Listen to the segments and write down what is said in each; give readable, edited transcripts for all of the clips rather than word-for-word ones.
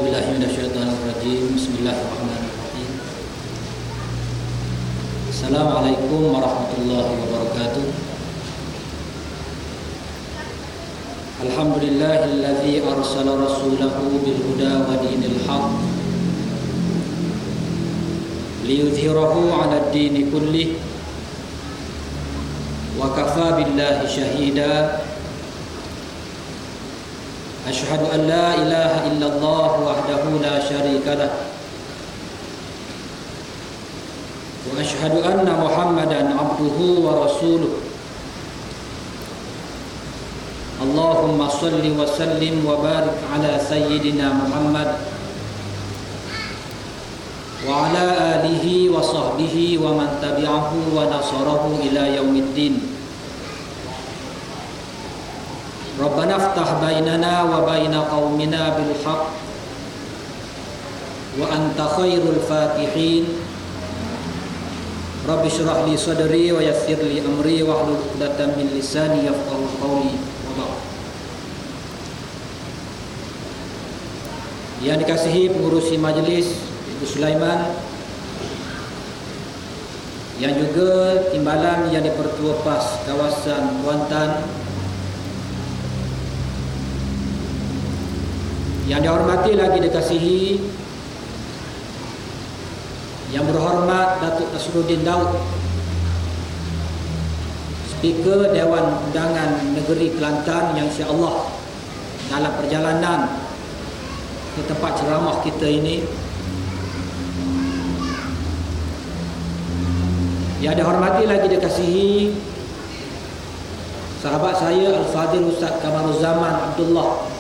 A'udzubillahi minasyaitonirrajim. Bismillahirrahmanirrahim. Assalamualaikum warahmatullahi wabarakatuh. Alhamdulillahilladzi arsala rasulahu bil huda wa dinil haqq liyudhhirahu 'ala ad-dini kullih wa kafaa billahi shahida. Asyhadu an la ilaha illallah wahdahu la syarika lah wa asyhadu anna Muhammadan abduhu wa rasuluh. Allahumma salli wa sallim wa barik ala sayyidina Muhammad wa ala alihi wa sahbihi wa man tabi'ahu wa nasarahu ila yaumiddin. Rabbana aftah bainana wa baina qaumina bil haqq wa anta khairul fatihin. Rabbi shrah li sadri wa yassir li amri wa hlul 'uqdatam min lisani yafqahu qawli. Yang dikasihi pengurusi majlis Ibu Sulaiman, yang juga timbalan yang di-Pertua PAS kawasan Kuantan, yang dihormati lagi dikasihi yang berhormat Datuk Nasruddin Daud, Speaker Dewan Undangan Negeri Kelantan, yang insya-Allah dalam perjalanan ke tempat ceramah kita ini, yang dihormati lagi dikasihi sahabat saya Al-Fadhil Ustaz Kamaruzaman Abdullah,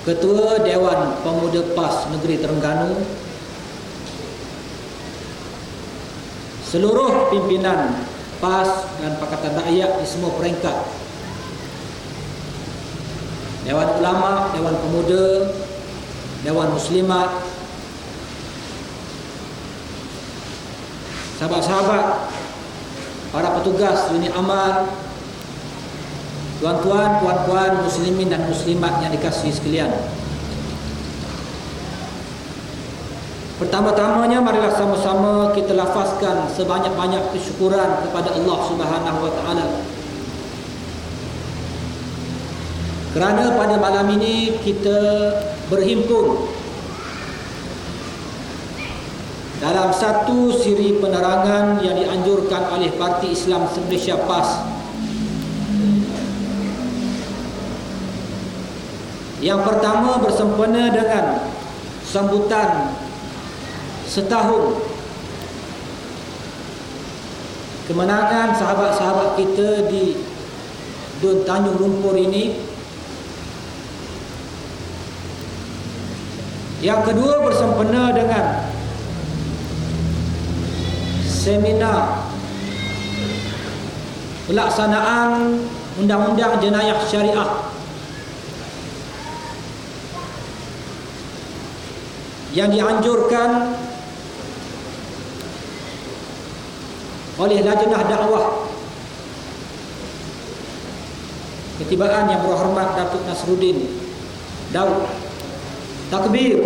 Ketua Dewan Pemuda PAS Negeri Terengganu, seluruh pimpinan PAS dan Pakatan Rakyat di semua peringkat, Dewan Ulama, Dewan Pemuda, Dewan Muslimat, sahabat-sahabat, para petugas unit amal, tuan-tuan, puan-puan, muslimin dan muslimat yang dikasihi sekalian. Pertama-tamanya marilah sama-sama kita lafazkan sebanyak-banyak kesyukuran kepada Allah Subhanahu wa taala, kerana pada malam ini kita berhimpun dalam satu siri penerangan yang dianjurkan oleh Parti Islam Malaysia PAS. Yang pertama bersempena dengan sambutan setahun kemenangan sahabat-sahabat kita di Dun Tanjung Lumpur ini. Yang kedua bersempena dengan seminar pelaksanaan Undang-Undang Jenayah Syariah yang dianjurkan oleh Lajnah Dakwah Ketibaan Yang Berhormat Datuk Nasruddin Daud. Takbir.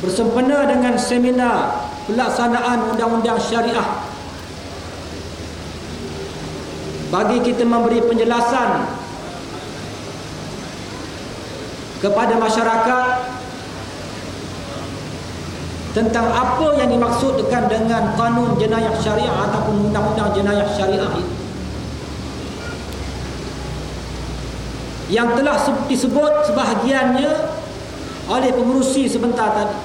Bersempena dengan seminar pelaksanaan Undang-Undang Syariah, bagi kita memberi penjelasan kepada masyarakat tentang apa yang dimaksudkan dengan kanun jenayah syariah ataupun undang-undang jenayah syariah itu, yang telah disebut sebahagiannya oleh pengerusi sebentar tadi.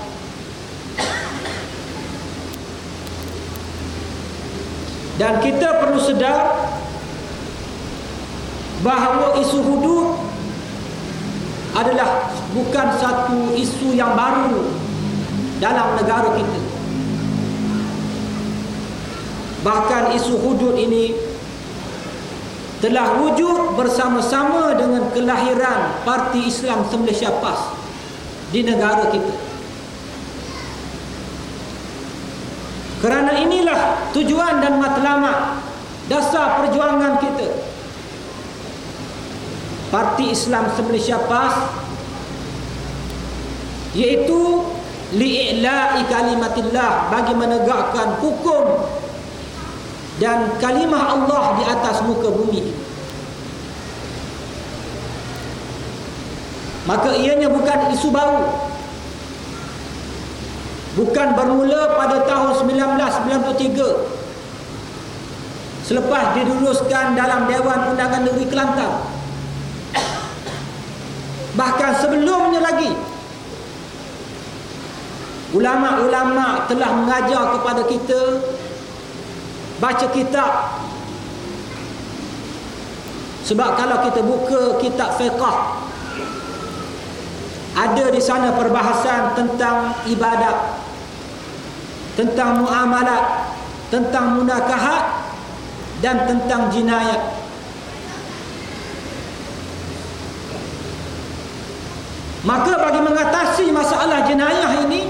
Dan kita perlu sedar bahawa isu hudud adalah bukan satu isu yang baru dalam negara kita. Bahkan isu hudud ini telah wujud bersama-sama dengan kelahiran Parti Islam Malaysia PAS di negara kita. Kerana inilah tujuan dan matlamat dasar perjuangan kita. Parti Islam se-Malaysia PAS, iaitu li'i'la'i kalimatillah, bagi menegakkan hukum dan kalimah Allah di atas muka bumi. Maka ianya bukan isu baru, bukan bermula pada tahun 1993 selepas diluluskan dalam Dewan Undangan Negeri Kelantan. Bahkan sebelumnya lagi, ulama-ulama telah mengajar kepada kita baca kitab. Sebab kalau kita buka kitab fiqh, ada di sana perbahasan tentang ibadat, tentang muamalat, tentang munakahat dan tentang jinayat. Maka bagi mengatasi masalah jenayah ini,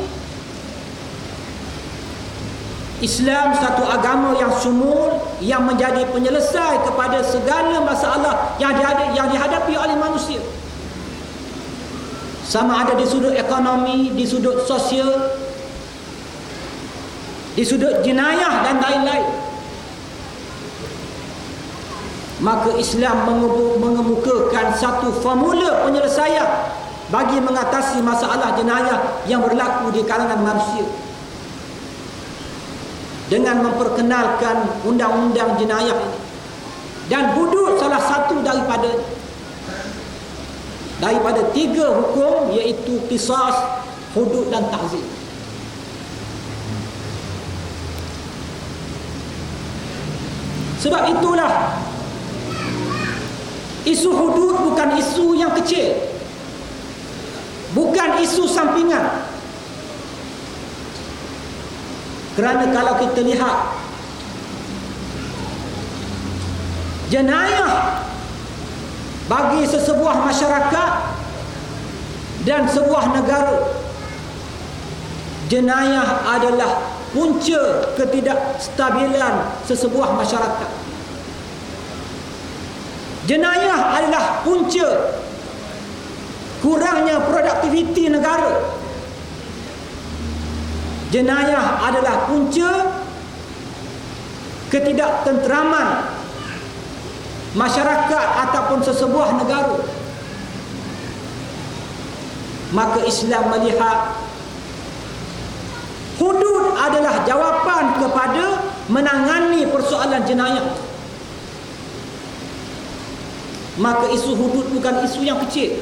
Islam satu agama yang syumul, yang menjadi penyelesai kepada segala masalah yang dihadapi oleh manusia. Sama ada di sudut ekonomi, di sudut sosial, di sudut jenayah dan lain-lain. Maka Islam mengemukakan satu formula penyelesaian bagi mengatasi masalah jenayah yang berlaku di kalangan manusia, dengan memperkenalkan undang-undang jenayah ini. Dan hudud salah satu daripada 3 hukum, iaitu qisas, hudud dan ta'zir. Sebab itulah isu hudud bukan isu yang kecil, bukan isu sampingan. Kerana kalau kita lihat jenayah bagi sesebuah masyarakat dan sebuah negara, jenayah adalah punca ketidakstabilan sesebuah masyarakat. Jenayah adalah punca kurangnya produktiviti negara. Jenayah adalah punca ketidaktenteraman masyarakat ataupun sesebuah negara. Maka Islam melihat hudud adalah jawapan kepada menangani persoalan jenayah. Maka isu hudud bukan isu yang kecil.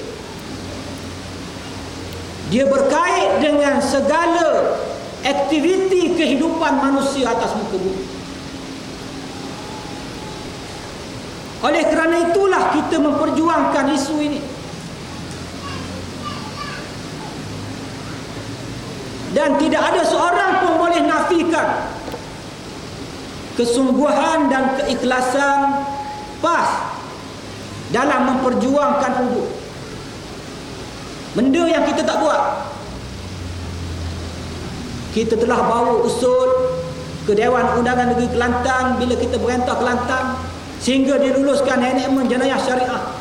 Dia berkait dengan segala aktiviti kehidupan manusia atas muka bumi. Oleh kerana itulah kita memperjuangkan isu ini. Dan tidak ada seorang pun boleh nafikan kesungguhan dan keikhlasan PAS dalam memperjuangkan hudud. Benda yang kita tak buat. Kita telah bawa usul ke Dewan Undangan Negeri Kelantan bila kita berentah Kelantan, sehingga diluluskan enakmen jenayah syariah.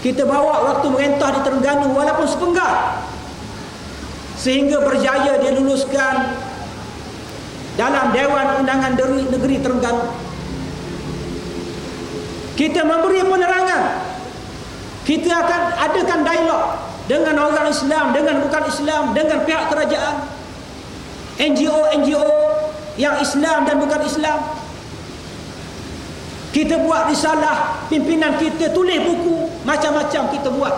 Kita bawa waktu merentah di Terengganu walaupun sepenggal, sehingga berjaya diluluskan dalam Dewan Undangan Negeri Terengganu. Kita memberi penerangan. Kita akan adakan dialog dengan orang Islam, dengan bukan Islam, dengan pihak kerajaan, NGO yang Islam dan bukan Islam. Kita buat risalah, pimpinan kita tulis buku, macam-macam kita buat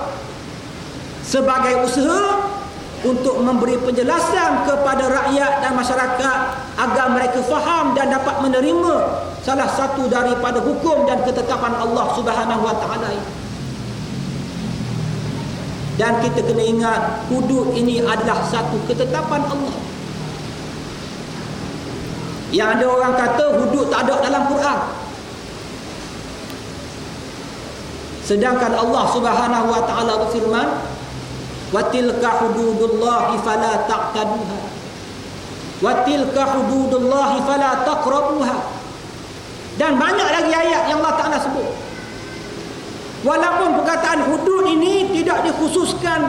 sebagai usaha untuk memberi penjelasan kepada rakyat dan masyarakat agar mereka faham dan dapat menerima salah satu daripada hukum dan ketetapan Allah Subhanahu wa taala. Dan kita kena ingat, hudud ini adalah satu ketetapan Allah. Yang ada orang kata hudud tak ada dalam Quran. Sedangkan Allah Subhanahu wa taala berfirman, "Wa tilka hududullahi fala taqtaduha. Wa tilka hududullahi fala taqrabuha." Dan banyak lagi ayat yang Allah Ta'ala sebut. Walaupun perkataan hudud ini tidak dikhususkan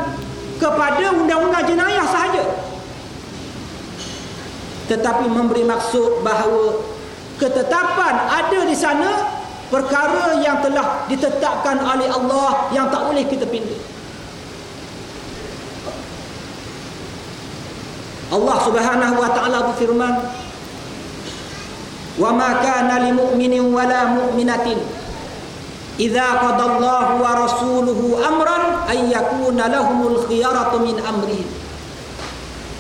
kepada undang-undang jenayah sahaja, tetapi memberi maksud bahawa ketetapan ada di sana perkara yang telah ditetapkan oleh Allah yang tak boleh kita pindah. Allah Subhanahu wa taala berfirman, "Wa ma kana lil mu'minin wa la mu'minatin idza qadallahu wa rasuluhu amran ay yakuna lahumul khiyaratu min amrihim.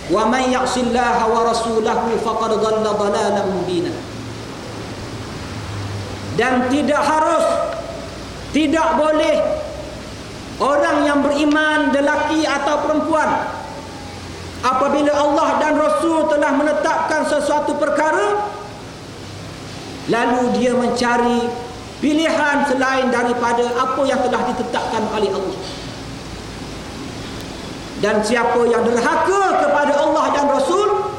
Wa man ya'sillaha wa rasulahu faqad dhalla dhalalan mubina." Dan tidak harus, tidak boleh orang yang beriman, lelaki atau perempuan, apabila Allah dan Rasul telah menetapkan sesuatu perkara, lalu dia mencari pilihan selain daripada apa yang telah ditetapkan oleh Allah. Dan siapa yang derhaka kepada Allah dan Rasul,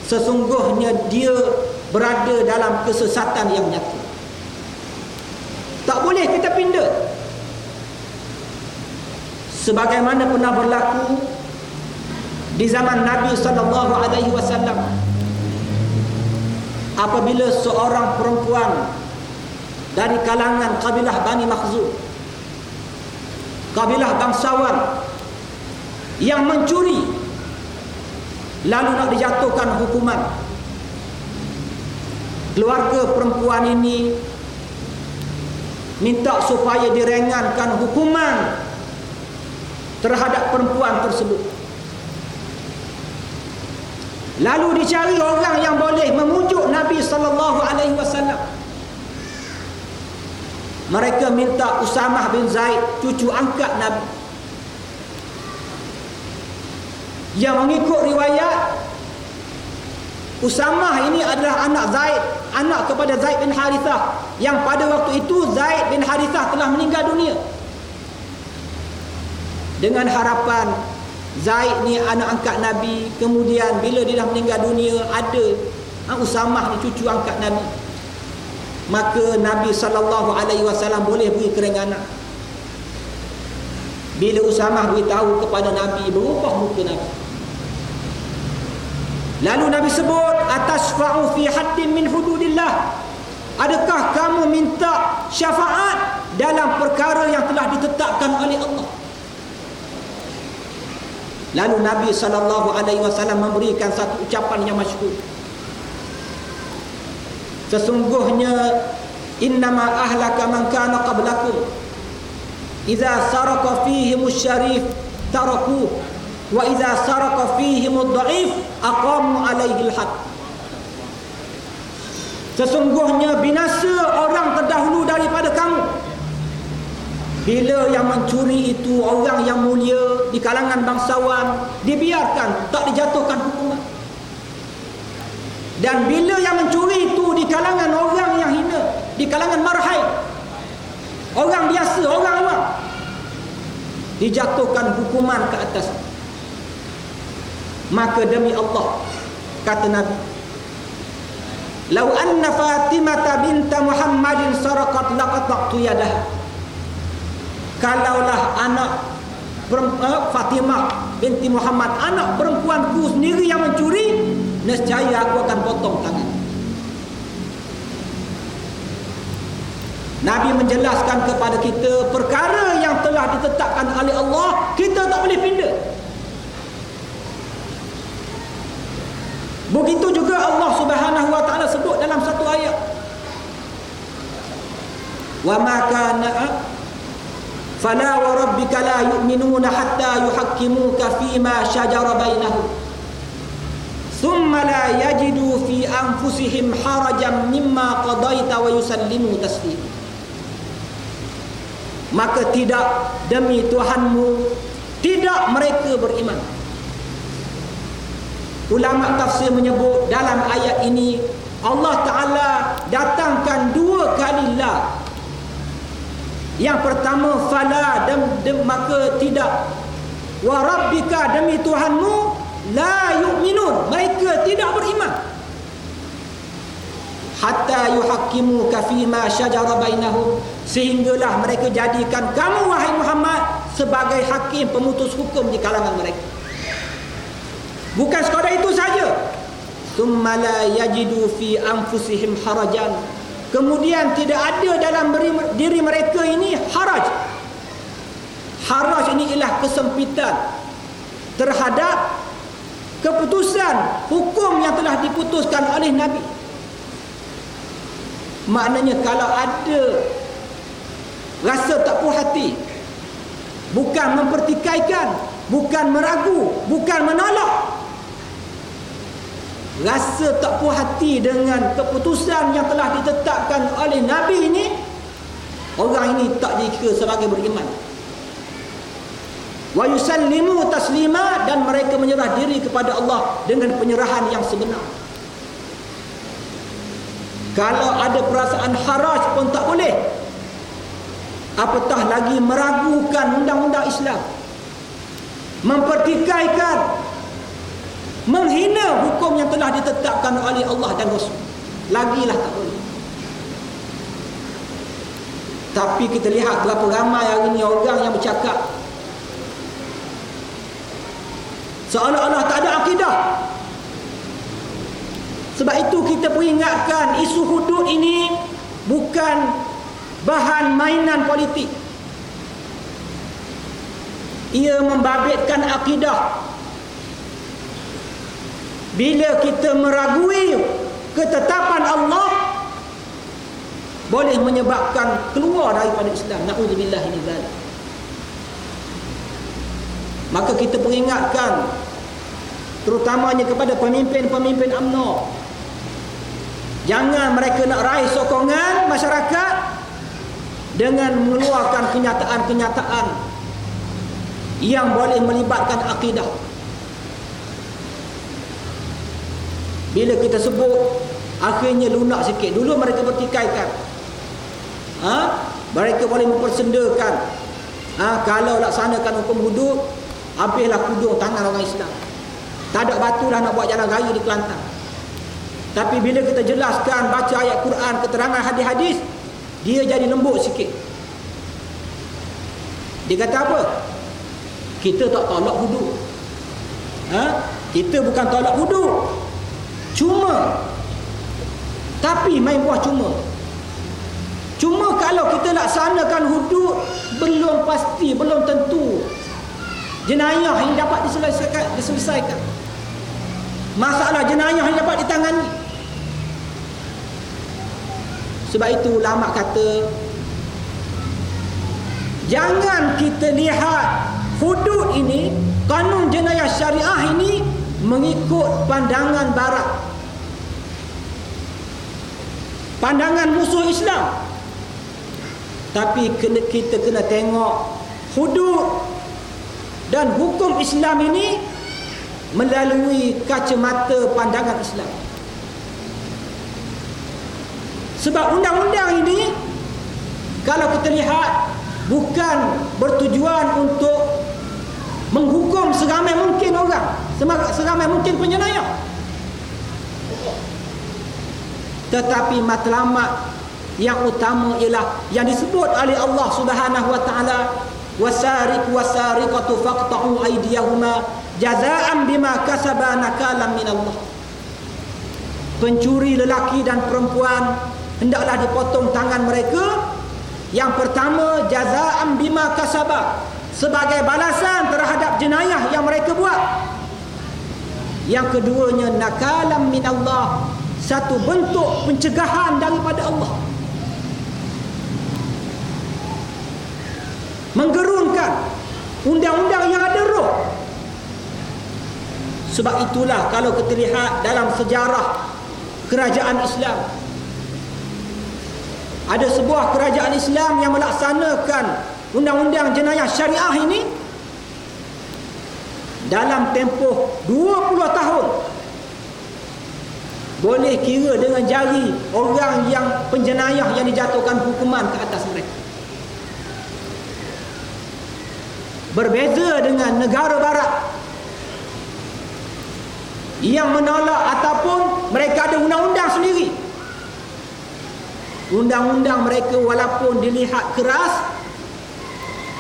sesungguhnya dia berada dalam kesesatan yang nyata. Tak boleh kita pindah. Sebagaimana pernah berlaku di zaman Nabi SAW, apabila seorang perempuan dari kalangan kabilah Bani Makhzum, kabilah bangsawan, yang mencuri, lalu nak dijatuhkan hukuman, keluarga perempuan ini minta supaya diringankan hukuman terhadap perempuan tersebut. Lalu dicari orang yang boleh memujuk Nabi SAW. Mereka minta Usamah bin Zaid, cucu angkat Nabi. Yang mengikut riwayat, Usamah ini adalah anak Zaid, anak kepada Zaid bin Harithah, yang pada waktu itu Zaid bin Harithah telah meninggal dunia. Dengan harapan Zaid ni anak angkat Nabi, kemudian bila dia dah meninggal dunia, ada Usamah ni cucu angkat Nabi, maka Nabi SAW boleh beri keringanan. Bila Usamah beritahu kepada Nabi, berubah muka Nabi. Lalu Nabi sebut, "Atasfa'u fi haddin min hududillah?" Adakah kamu minta syafaat dalam perkara yang telah ditetapkan oleh Allah? Lalu Nabi SAW memberikan satu ucapan yang masyhur. Sesungguhnya, "Innama ahlaka man kana qablakum idza saraka fihimus syarif tarakuh wa idza saraka fihimud dhaif aqamu alaihi al-had." Sesungguhnya binasa orang terdahulu daripada kamu bila yang mencuri itu orang yang mulia di kalangan bangsawan, dibiarkan, tak dijatuhkan hukuman. Dan bila yang mencuri itu di kalangan orang yang hina, di kalangan marhai, orang biasa, orang awam, dijatuhkan hukuman ke atas. Maka demi Allah, kata Nabi, "Lau anna Fatimah binta Muhammadin saraqat laqattu yadaha." Kalaulah anak Fatimah binti Muhammad, anak perempuanku sendiri yang mencuri, nescaya aku akan potong tangan. Nabi menjelaskan kepada kita perkara yang telah ditetapkan oleh Allah, kita tak boleh pindah. Begitu juga Allah Subhanahu wa taala sebut dalam satu ayat, "Wa ma kana fala wa rabbika la yu'minuna hatta yuhakkimuka fima shajara bainahum thumma la yajidu fi anfusihim harajan mimma qadaita wa yusallimu taslima." Maka tidak, demi Tuhanmu, tidak mereka beriman. Ulama tafsir menyebut dalam ayat ini Allah Ta'ala datangkan dua kali la. Yang pertama fala, maka tidak. Wa rabbika, demi Tuhanmu, la yu'minun, mereka tidak beriman. hatta yuhaqqimuka fima syajara bainahum, sehinggalah mereka jadikan kamu wahai Muhammad sebagai hakim pemutus hukum di kalangan mereka. Bukan sekadar itu saja, thumma la yajidu fi anfusihim harajan, kemudian tidak ada dalam diri mereka ini haraj. Haraj ini ialah kesempitan terhadap keputusan hukum yang telah diputuskan oleh Nabi. Maknanya kalau ada rasa tak puas hati, bukan mempertikaikan, bukan meragu, bukan menolak, rasa tak puas hati dengan keputusan yang telah ditetapkan oleh Nabi ini, orang ini tak dikira sebagai beriman. Wa yusallimu taslima, dan mereka menyerah diri kepada Allah dengan penyerahan yang sebenar. Kalau ada perasaan haraj pun tak boleh, apatah lagi meragukan undang-undang Islam, mempertikaikan, menghina hukum yang telah ditetapkan oleh Allah dan Rasul, lagilah tak boleh. Tapi kita lihat berapa ramai hari ini orang yang bercakap seolah-olah tak ada akidah. Sebab itu kita peringatkan, isu hudud ini bukan bahan mainan politik. Ia membabitkan akidah. Bila kita meragui ketetapan Allah, boleh menyebabkan keluar daripada Islam. Na'udzubillah min dzalik. Maka kita peringatkan terutamanya kepada pemimpin-pemimpin UMNO, jangan mereka nak raih sokongan masyarakat dengan mengeluarkan kenyataan-kenyataan yang boleh melibatkan akidah. Bila kita sebut, akhirnya lunak sikit. Dulu mereka bertikaikan, mereka boleh mempersendakan, kalau laksanakan hukum hudud, habislah kudung tangan orang Islam, tak ada batu dah nak buat jalan raya di Kelantan. Tapi bila kita jelaskan, baca ayat Quran, keterangan hadis-hadis, dia jadi lembut sikit. Dia kata apa? Kita tak tolak hudud, kita bukan tolak hudud, cuma, tapi main buah cuma kalau kita laksanakan hudud, belum pasti, belum tentu jenayah yang dapat diselesaikan, masalah jenayah yang dapat ditangani. Sebab itu ulama kata, jangan kita lihat hudud ini, kanun jenayah syariah ini mengikut pandangan barat, pandangan musuh Islam. Tapi kita kena tengok hudud dan hukum Islam ini melalui kacamata pandangan Islam. Sebab undang-undang ini, kalau kita lihat, bukan bertujuan untuk menghukum seramai mungkin orang, seramai mungkin penjenayah, tetapi matlamat yang utama ialah yang disebut oleh Allah Subhanahu wa taala, wasariq wasariqatu faqta'u aydiyahuma jazaa'an bima kasaba nakalam min Allah. Pencuri lelaki dan perempuan hendaklah dipotong tangan mereka. Yang pertama, jazaa'an bima kasaba, sebagai balasan terhadap jenayah yang mereka buat. Yang keduanya, nakalam min Allah, satu bentuk pencegahan daripada Allah, menggerunkan undang-undang yang ada roh. Sebab itulah kalau kita lihat dalam sejarah kerajaan Islam, ada sebuah kerajaan Islam yang melaksanakan undang-undang jenayah syariah ini dalam tempoh 20 tahun. Boleh kira dengan jari orang yang penjenayah yang dijatuhkan hukuman ke atas mereka. Berbeza dengan negara barat yang menolak ataupun mereka ada undang-undang sendiri undang-undang mereka walaupun dilihat keras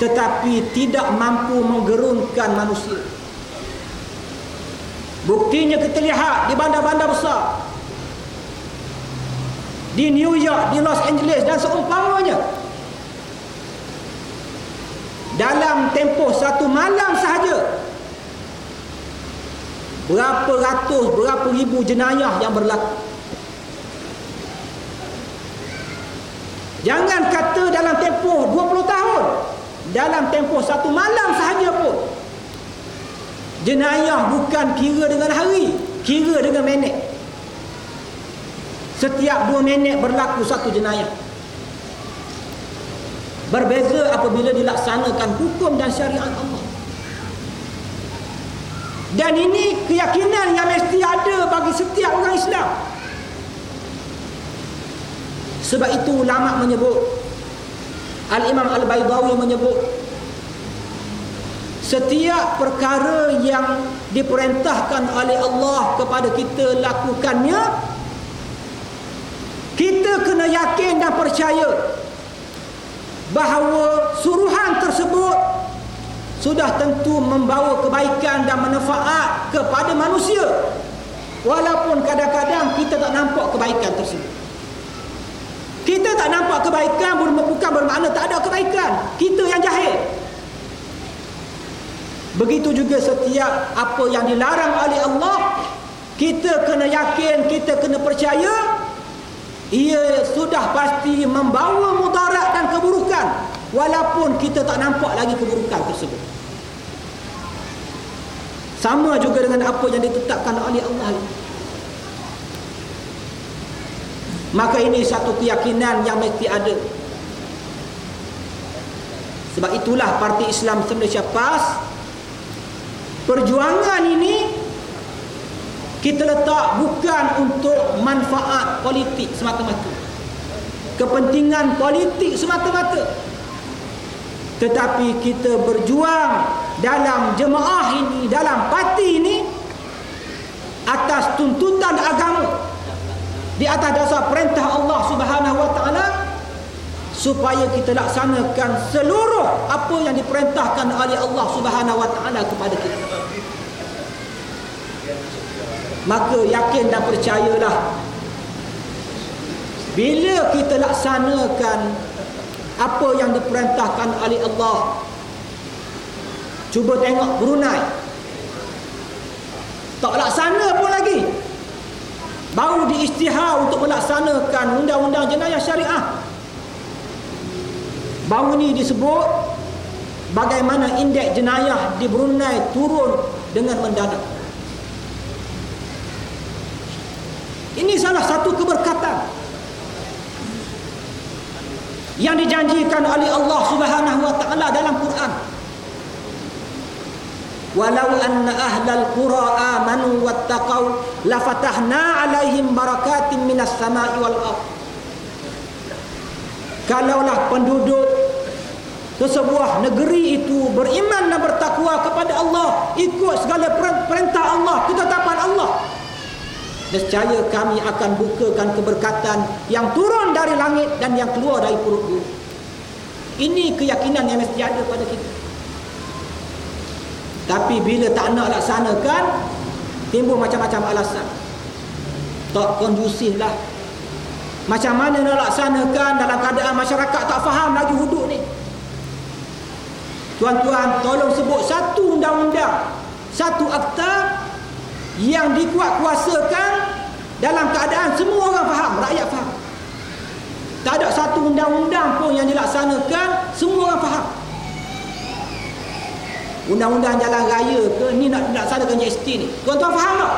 tetapi tidak mampu menggerunkan manusia. Buktinya kita lihat di bandar-bandar besar, di New York, di Los Angeles dan seumpamanya. Dalam tempoh satu malam sahaja, berapa ratus, berapa ribu jenayah yang berlaku. Jangan kata dalam tempoh 20 tahun, dalam tempoh satu malam sahaja pun, jenayah bukan kira dengan hari, kira dengan minit. Setiap 2 minit berlaku satu jenayah. Berbeza apabila dilaksanakan hukum dan syariat Allah. Dan ini keyakinan yang mesti ada bagi setiap orang Islam. Sebab itu ulama menyebut, Al-Imam Al-Baydawi menyebut, setiap perkara yang diperintahkan oleh Allah kepada kita lakukannya, kita kena yakin dan percaya bahawa suruhan tersebut sudah tentu membawa kebaikan dan manfaat kepada manusia, walaupun kadang-kadang kita tak nampak kebaikan tersebut. Kita tak nampak kebaikan bukan bermakna tak ada kebaikan. Kita yang jahil. Begitu juga setiap apa yang dilarang oleh Allah, kita kena yakin, kita kena percaya ia sudah pasti membawa mudarat dan keburukan, walaupun kita tak nampak lagi keburukan tersebut. Sama juga dengan apa yang ditetapkan oleh Allah. Maka ini satu keyakinan yang mesti ada. Sebab itulah Parti Islam Malaysia PAS, perjuangan ini kita letak bukan untuk manfaat politik semata-mata, kepentingan politik semata-mata, tetapi kita berjuang dalam jemaah ini, dalam parti ini, atas tuntutan agama, di atas dasar perintah Allah Subhanahu wa taala, supaya kita laksanakan seluruh apa yang diperintahkan oleh Allah Subhanahu wa taala kepada kita. Maka yakin dan percayalah, bila kita laksanakan apa yang diperintahkan oleh Allah. Cuba tengok Brunei, tak laksana pun lagi, baru diisytihar untuk melaksanakan undang-undang jenayah syariah. Baru ni disebut bagaimana indeks jenayah di Brunei turun dengan mendadak. Ini salah satu keberkatan yang dijanjikan oleh Allah Subhanahu wa taala dalam Quran. Walau anna ahlal qura amanu wattaqau lafatahna alaihim barakatin minas sama'i wal ardh. Kalaulah penduduk sesebuah negeri itu beriman dan bertakwa kepada Allah, ikut segala perintah Allah, ketetapan Allah, nescaya kami akan bukakan keberkatan yang turun dari langit dan yang keluar dari perut bumi. Ini keyakinan yang mesti ada pada kita. Tapi bila tak nak laksanakan, timbul macam-macam alasan. Tak kondusif lah. Macam mana nak laksanakan dalam keadaan masyarakat tak faham lagi hudud ni? Tuan-tuan, tolong sebut satu undang-undang, satu akta yang dikuat-kuasakan dalam keadaan semua orang faham, rakyat faham. Tak ada satu undang-undang pun yang dilaksanakan semua orang faham. Undang-undang jalan raya ke ni nak dilaksanakan GST ni, tuan-tuan faham tak?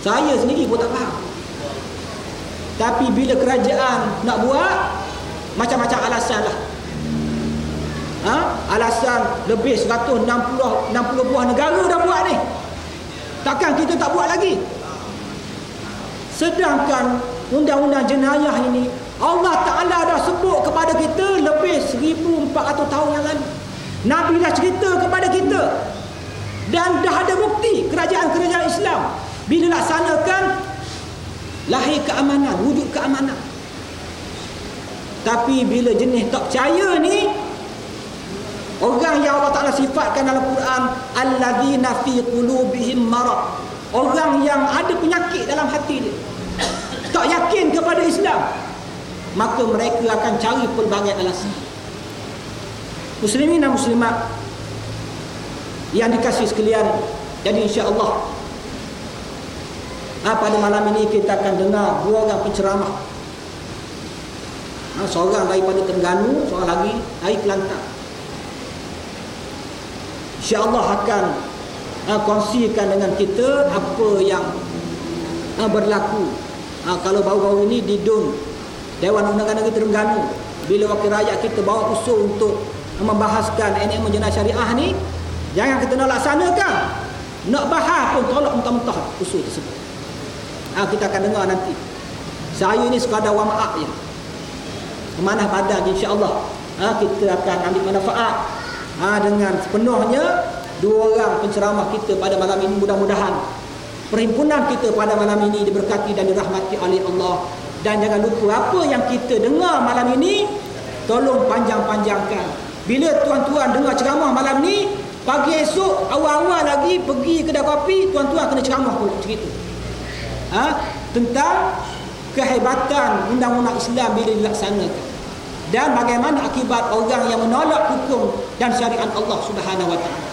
Saya sendiri pun tak faham. Tapi bila kerajaan nak buat, macam-macam alasan lah. Alasan lebih 160 buah negara dah buat ni, takkan kita tak buat lagi? Sedangkan undang-undang jenayah ini Allah Ta'ala dah sebut kepada kita lebih 1400 tahun yang lalu. Nabi dah cerita kepada kita, dan dah ada bukti kerajaan-kerajaan Islam bila laksanakan lahir keamanan, wujud keamanan. Tapi bila jenis tak percaya ni, orang yang Allah Ta'ala sifatkan dalam Quran, alladzina fi qulubihim marad, orang yang ada penyakit dalam hati dia, tak yakin kepada Islam, maka mereka akan cari pelbagai alasan. Muslimin dan muslimat yang dikasihi sekalian, jadi insya-Allah pada malam ini kita akan dengar dua orang penceramah. Seorang daripada Terengganu, seorang lagi dari Kelantan. InsyaAllah akan kongsikan dengan kita apa yang berlaku. Kalau baru-baru ini di DUN, Dewan Undangan Negeri Terengganu, bila wakil rakyat kita bawa usul untuk membahaskan NM jenayah syariah ni, jangan kita nak laksanakan, nak bahas pun tolak mentah-mentah usul tersebut. Kita akan dengar nanti. Saya ini sekadar warm-up je, memanah badan. InsyaAllah kita akan ambil manfaat dengan sepenuhnya dua orang penceramah kita pada malam ini. Mudah-mudahan perhimpunan kita pada malam ini diberkati dan dirahmati oleh Allah. Dan jangan lupa, apa yang kita dengar malam ini tolong panjang-panjangkan. Bila tuan-tuan dengar ceramah malam ni, pagi esok awal-awal lagi pergi kedai kopi, tuan-tuan kena ceramah pula cerita tentang kehebatan undang-undang Islam bila dilaksanakan, dan bagaimana akibat orang yang menolak hukum dan syariat Allah Subhanahu wa taala.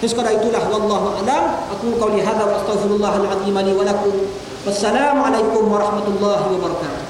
Sekadar itulah, wallahu a'lam. Aku qauli hadza wa astaghfirullahal azim li wa lakum. Wassalamu alaikum warahmatullahi wabarakatuh.